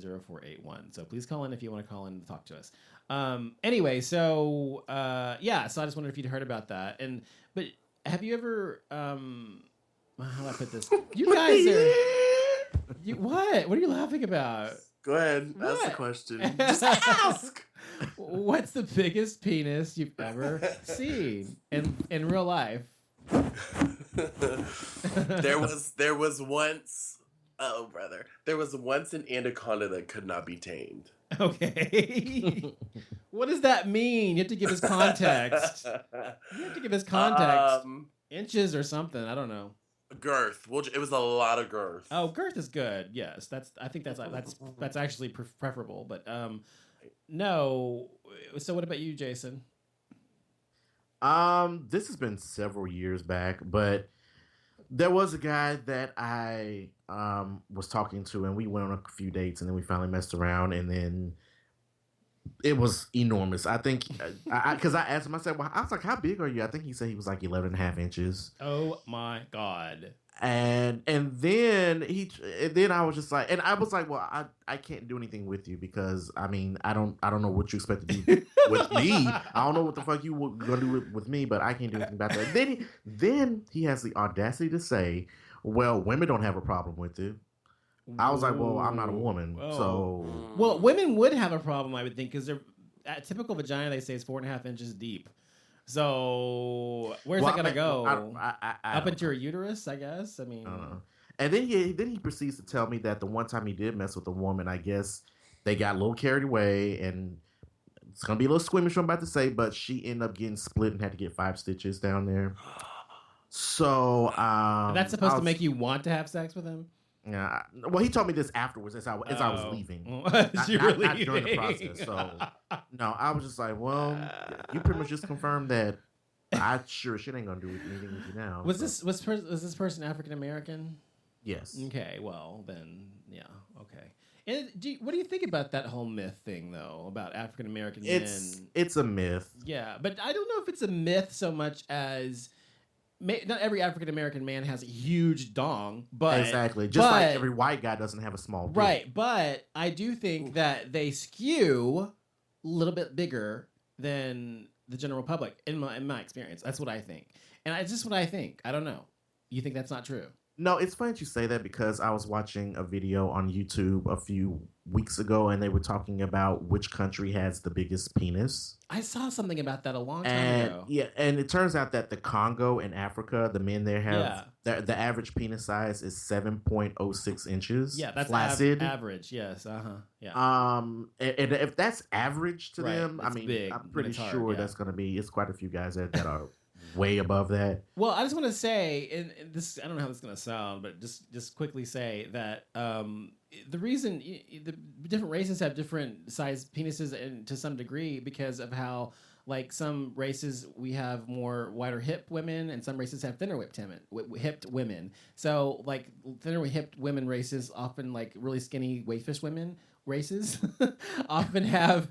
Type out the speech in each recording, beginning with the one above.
770-481. So please call in if you want to call in and talk to us. Anyway, so so I just wondered if you'd heard about that. But have you ever how do I put this? You guys are what? What are you laughing about? Go ahead. What? Ask the question. Just ask. What's the biggest penis you've ever seen in real life? There was once. Oh, brother. There was once an anaconda that could not be tamed. Okay. What does that mean? You have to give us context. You have to give us context. Inches or something. I don't know. Girth. Well, it was a lot of girth. Oh, girth is good. Yes, I think that's actually preferable. But no. So what about you, Jason? This has been several years back, but there was a guy that I was talking to, and we went on a few dates, and then we finally messed around, and then it was enormous. I think, because I asked him, I said, well, I was like, how big are you? I think he said he was like 11 and a half inches. Oh my God. And then I was just like, and I was like, well, I can't do anything with you because I mean, I don't know what you expect to do with me. I don't know what the fuck you were gonna do with me, but I can't do anything about that. Then he has the audacity to say, well, women don't have a problem with it. I was like, well, I'm not a woman, so. Well, women would have a problem, I would think, because they're a typical vagina. They say is 4.5 inches deep. So where's that gonna go? Up into your uterus, I guess. I mean, I don't know. And then he proceeds to tell me that the one time he did mess with a woman, I guess they got a little carried away, and it's gonna be a little squeamish. What I'm about to say, but she ended up getting split and had to get 5 stitches down there. So that's supposed to make you want to have sex with him. Yeah. Well, he told me this afterwards as I was leaving. Not during the process. So no, I was just like, well, you pretty much just confirmed that I sure shit ain't gonna do anything with you now. Was this person African American? Yes. Okay. Well, then, yeah. Okay. And what do you think about that whole myth thing, though, about African American men? It's a myth. Yeah, but I don't know if it's a myth so much as. Not every African American man has a huge dong, but exactly, like every white guy doesn't have a small dick. Right, but I do think that they skew a little bit bigger than the general public in my experience. That's what I think, and it's just what I think. I don't know. You think that's not true? No, it's funny that you say that because I was watching a video on YouTube a few weeks ago, and they were talking about which country has the biggest penis. I saw something about that a long time ago. Yeah, and it turns out that the Congo in Africa, the men there have the average penis size is 7.06 inches. Yeah, that's flaccid. Average. Yes. Yeah. And if that's average to them, I mean, big, I'm pretty sure that's going to be. It's quite a few guys that are way above that. Well, I just want to say, and this, I don't know how this is going to sound, but just quickly say that the reason the different races have different sized penises, and to some degree, because of how, like, some races we have more wider hip women, and some races have thinner hipped women. So, like, thinner hipped women races often, like, really skinny waitfish women races often have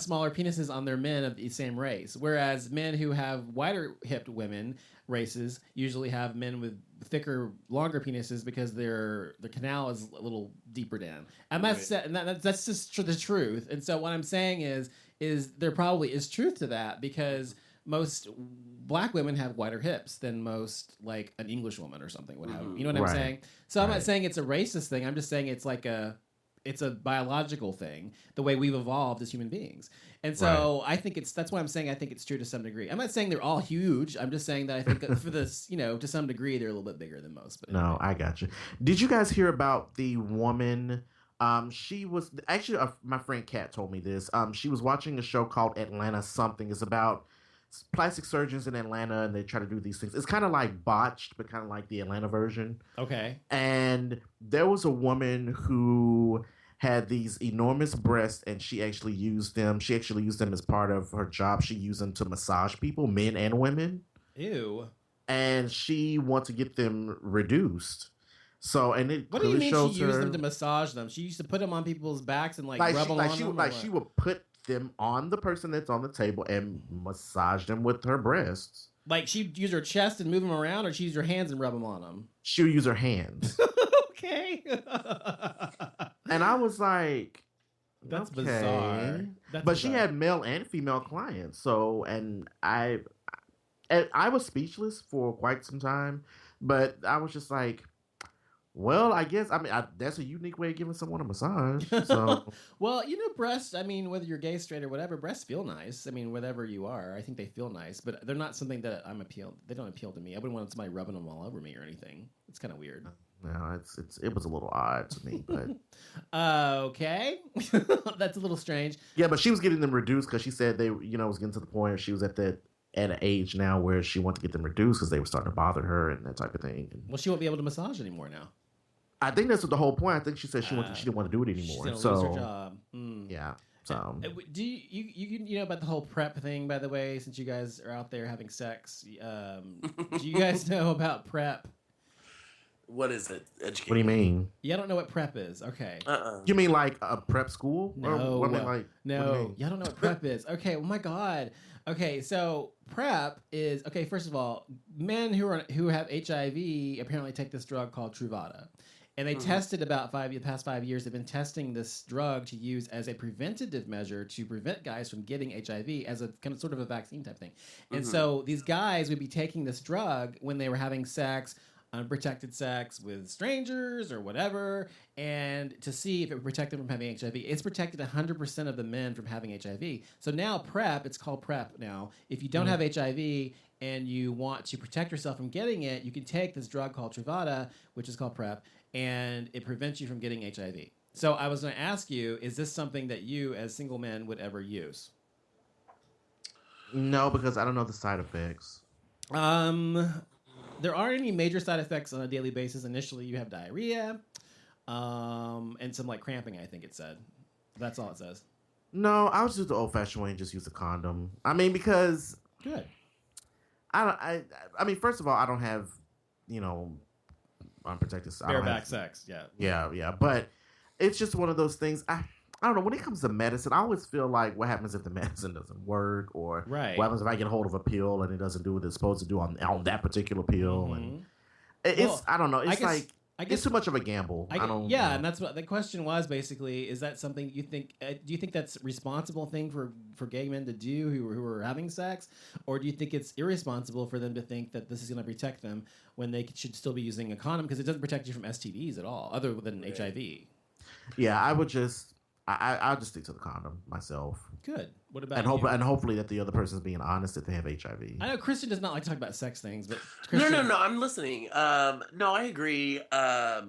smaller penises on their men of the same race, whereas men who have wider hipped women races usually have men with thicker, longer penises because their canal is a little deeper down, and that's just the truth. And so what I'm saying is there probably is truth to that, because most black women have wider hips than most, like, an English woman or something would have. You know what I'm saying? So I'm not saying it's a racist thing. I'm just saying it's like it's a biological thing, the way we've evolved as human beings. And so I think that's why I'm saying I think it's true to some degree. I'm not saying they're all huge. I'm just saying that I think that for this, to some degree, they're a little bit bigger than most. But anyway. No, I got you. Did you guys hear about the woman? She was actually, my friend Kat told me this. She was watching a show called Atlanta Something. It's about plastic surgeons in Atlanta, and they try to do these things. It's kind of like Botched, but kind of like the Atlanta version. Okay. And there was a woman who had these enormous breasts, and she actually used them. She actually used them as part of her job. She used them to massage people, men and women. Ew. And she wanted to get them reduced. So, and it what do you mean shows she used them to massage them? She used to put them on people's backs and rub them on them? She would put them on the person that's on the table and massage them with her breasts. Like, she'd use her chest and move them around, or she'd use her hands and rub them on them? She would use her hands. Okay. And I was like, That's okay. bizarre. That's But she bizarre. had male and female clients. So, and I was speechless for quite some time. But I was just like, well, I guess, that's a unique way of giving someone a massage. So, Well, you know, breasts, I mean, whether you're gay, straight, or whatever, breasts feel nice. I mean, whatever you are, I think they feel nice, but they're not something that they don't appeal to me. I wouldn't want somebody rubbing them all over me or anything. It's kind of weird. no, it was a little odd to me, but Okay. That's a little strange. yeah, but she was getting them reduced because she said they, was getting to the point where she was at an age now where she wanted to get them reduced because they were starting to bother her and that type of thing. And Well, she won't be able to massage anymore now. I think that's what the whole point. I think she said she didn't want to do it anymore. She's So gonna lose her job. yeah. So Do you know about the whole PrEP thing? By the way, since you guys are out there having sex, do you guys know about PrEP? What is it? Educate. what do you mean? Y'all don't know what PrEP is? Okay. You mean like a prep school? No, Or what, I mean, like, no, what do you mean? y'all don't know what PrEP is. Okay, oh my god. Okay, so PrEP is okay. First of all, men who have HIV apparently take this drug called Truvada, and they tested the past 5 years. They've been testing this drug to use as a preventative measure to prevent guys from getting HIV as a kind of sort of a vaccine type thing. And so these guys would be taking this drug when they were having sex, unprotected sex with strangers or whatever, and to see if it would protect them from having HIV. It's protected 100% of the men from having HIV. So now PrEP, it's called PrEP now. If you don't have HIV and you want to protect yourself from getting it, you can take this drug called Truvada, which is called PrEP, and it prevents you from getting HIV. So I was going to ask you, is this something that you as single men would ever use? No, because I don't know the side effects. There aren't any major side effects on a daily basis. Initially, you have diarrhea, and some like cramping, I think it said. That's all it says. No, I was just the old-fashioned way and just use a condom. I mean, because Good. I mean, first of all, I don't have, unprotected. Bareback sex, yeah. Yeah. But it's just one of those things. I don't know. When it comes to medicine, I always feel like what happens if the medicine doesn't work, or Right. what happens if I get a hold of a pill and it doesn't do what it's supposed to do on that particular pill, and Well, I don't know. It's I guess it's too much of a gamble. I don't. Yeah, and that's what the question was basically. Is that something you think? Do you think that's a responsible thing for gay men to do who are having sex, or do you think it's irresponsible for them to think that this is going to protect them when they should still be using a condom because it doesn't protect you from STDs at all, other than HIV? Yeah, I would just. I'll just stick to the condom myself. Good. What about and hopefully that the other person's being honest if they have HIV. I know Christian does not like to talk about sex things, but No. I'm listening. No, I agree. I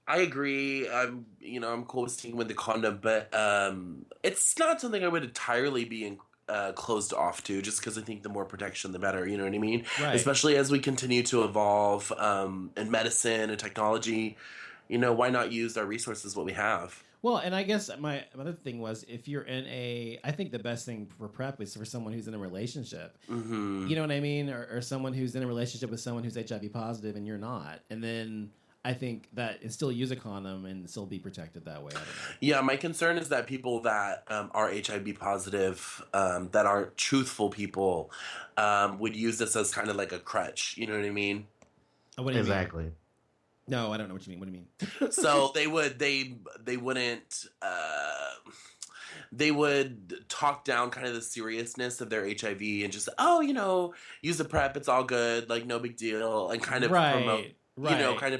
agree. I'm cool with sticking with the condom, but it's not something I would entirely be closed off to, just because I think the more protection, the better. You know what I mean? Right. Especially as we continue to evolve in medicine and technology. Why not use our resources, what we have? Well, and I guess my other thing was if you're I think the best thing for PrEP is for someone who's in a relationship. Mm-hmm. You know what I mean? Or someone who's in a relationship with someone who's HIV positive and you're not. And then I think that and still use a condom and still be protected that way. I don't know. Yeah, my concern is that people that are HIV positive, that aren't truthful people, would use this as kind of like a crutch. You know what I mean? Oh, what do you Exactly. mean? No, I don't know what you mean. What do you mean? So they would talk down kind of the seriousness of their HIV and just, use the PrEP, it's all good, like no big deal, and kind of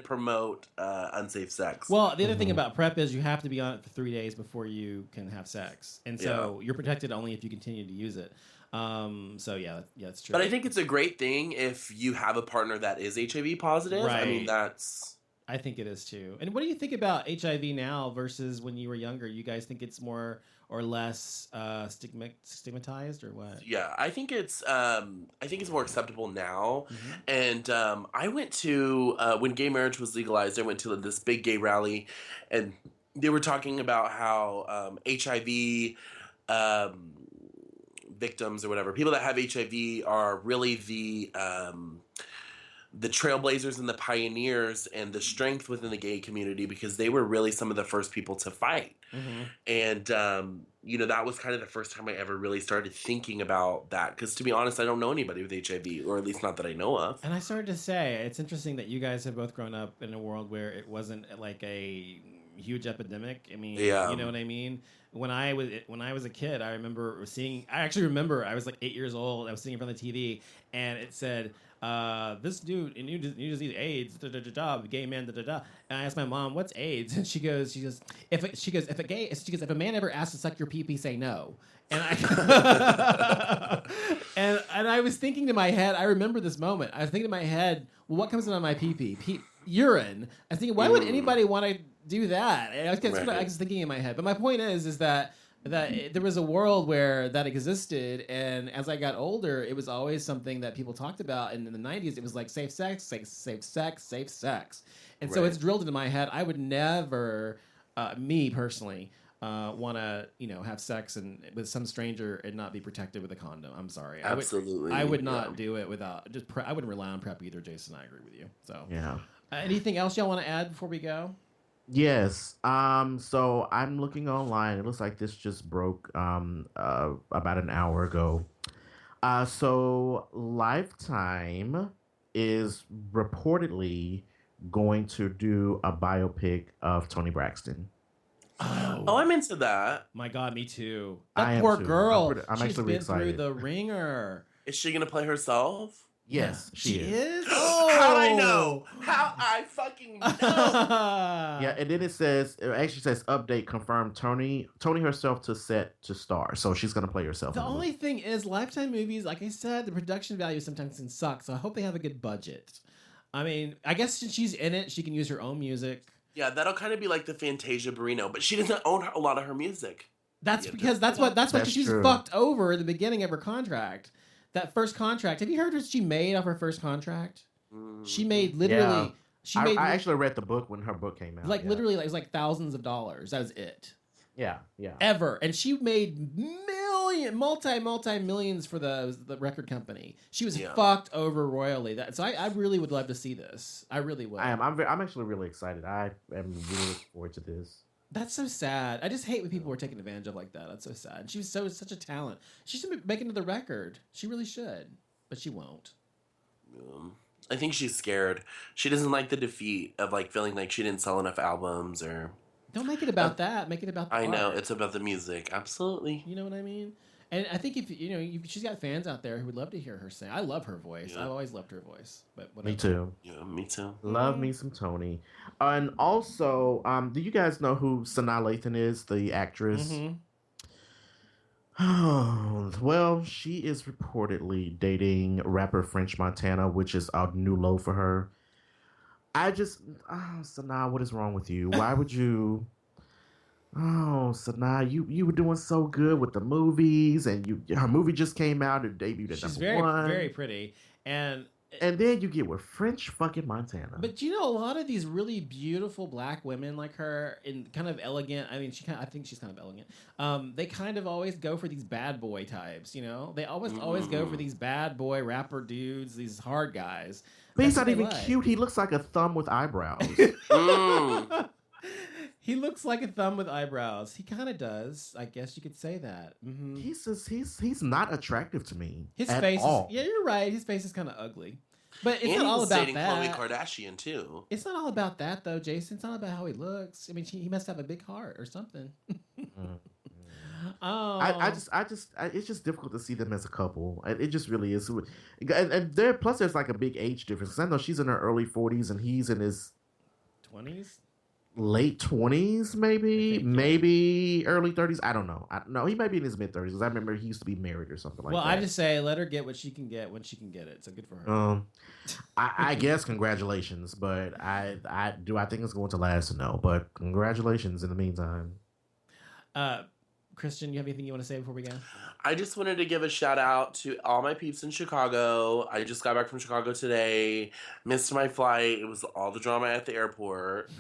promote unsafe sex. Well, the other thing about PrEP is you have to be on it for 3 days before you can have sex, and so you're protected only if you continue to use it. So yeah, it's true. But I think it's a great thing if you have a partner that is HIV positive. Right. I mean, I think it is too. And what do you think about HIV now versus when you were younger? You guys think it's more or less stigmatized, or what? Yeah, I think it's more acceptable now. And I went to when gay marriage was legalized. I went to this big gay rally, and they were talking about how HIV victims or whatever, people that have HIV are really the trailblazers and the pioneers and the strength within the gay community, because they were really some of the first people to fight. And, that was kind of the first time I ever really started thinking about that. Because to be honest, I don't know anybody with HIV, or at least not that I know of. And I started to say, it's interesting that you guys have both grown up in a world where it wasn't like huge epidemic. I mean, Yeah. you know what I mean? When I was a kid, I actually remember I was like 8 years old. I was sitting in front of the TV, and it said, this dude, and you disease AIDS, gay man, And I asked my mom, "What's AIDS?" And she goes, if a man ever asks to suck your pee, say no. And I and I was thinking to my head, I remember this moment. I was thinking to my head, well, what comes out of my pee? Urine. I was thinking, why would anybody want to do that? And I was thinking in my head. But my point is that there was a world where that existed, and as I got older, it was always something that people talked about. And in the 90s, it was like safe sex. And so it's drilled into my head. I would never, me personally, want to have sex with some stranger and not be protected with a condom. I'm sorry. Absolutely. I would not do it without I wouldn't rely on PrEP either, Jason. I agree with you. So yeah. Anything else y'all want to add before we go? Yes. So I'm looking online. It looks like this just broke about an hour ago. So Lifetime is reportedly going to do a biopic of Toni Braxton. Oh, I'm into that. My God, me too. I That am poor too. girl. I'm She's actually been excited. through the ringer. Is she gonna play herself? Yes, she is. Oh. How'd I know? How I fucking know? Yeah, and then it actually says update confirmed Toni herself to set to star. So she's gonna play herself. The only thing is, Lifetime movies, like I said, the production value sometimes can suck. So I hope they have a good budget. I mean, I guess since she's in it, she can use her own music. Yeah, that'll kind of be like the Fantasia Barrino, but she doesn't own a lot of her music. That's Yeah, because that's what she's true. fucked over at the beginning of her contract. That first contract. Have you heard what she made off her first contract? She made literally. Yeah. I actually read the book when her book came out. Literally, it was like thousands of dollars. That was it. Yeah. Ever, and she made multi millions for the record company. She was fucked over royally. So I really would love to see this. I really would. I am. I'm actually really excited. I am really looking forward to this. That's so sad. I just hate when people are taken advantage of like that. That's so sad. She was such a talent. She should be making another record. She really should, but she won't. I think she's scared. She doesn't like the defeat of like feeling like she didn't sell enough albums or. Don't make it about that. Make it about the I know art. it's about the music. Absolutely. You know what I mean? And I think if she's got fans out there who would love to hear her sing. I love her voice. Yeah. I've always loved her voice. But whatever. Me too. Yeah, me too. Love me some Toni. And also, do you guys know who Sanaa Lathan is, the actress? Mm-hmm. Oh, well, she is reportedly dating rapper French Montana, which is a new low for her. Sanaa, what is wrong with you? Why would you? Oh, Sanaa, you were doing so good with the movies, and her movie just came out and debuted at She's number one. very pretty, and then you get with French fucking Montana. But a lot of these really beautiful black women like her, and kind of elegant. I mean, I think she's kind of elegant. They kind of always go for these bad boy types. They always go for these bad boy rapper dudes, these hard guys. But he's not even cute. He looks like a thumb with eyebrows. He looks like a thumb with eyebrows. He kind of does. I guess you could say that. Mm-hmm. He's not attractive to me. His at face all. is, you're right. His face is kind of ugly. But it's and not all about dating that. Khloe Kardashian too. It's not all about that though, Jason. It's not about how he looks. I mean, he must have a big heart or something. Oh, it's just difficult to see them as a couple. It just really is. And there's like a big age difference. I know she's in her early 40s and he's in his 20s. Late 20s, maybe early 30s. I don't know. No, he might be in his mid 30s because I remember he used to be married or something like that. Well, I just say let her get what she can get when she can get it. So good for her. I guess congratulations, but I think it's going to last? No, but congratulations in the meantime. Christian, you have anything you want to say before we go? I just wanted to give a shout out to all my peeps in Chicago. I just got back from Chicago today. Missed my flight. It was all the drama at the airport.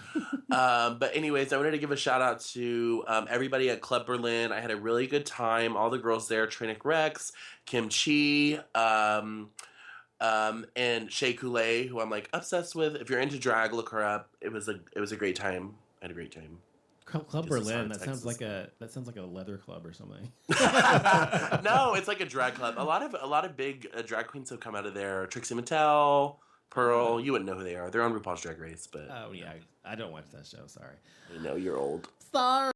But anyways, I wanted to give a shout out to everybody at Club Berlin. I had a really good time. All the girls there, Trinick Rex, Kim Chi, and Shea Coulee, who I'm like obsessed with. If you're into drag, look her up. It was a great time. I had a great time. Club Berlin. That sounds like a leather club or something. No, it's like a drag club. A lot of big drag queens have come out of there. Trixie Mattel, Pearl, you wouldn't know who they are. They're on RuPaul's Drag Race, but Oh yeah, I don't watch that show. Sorry. I know you're old. Sorry.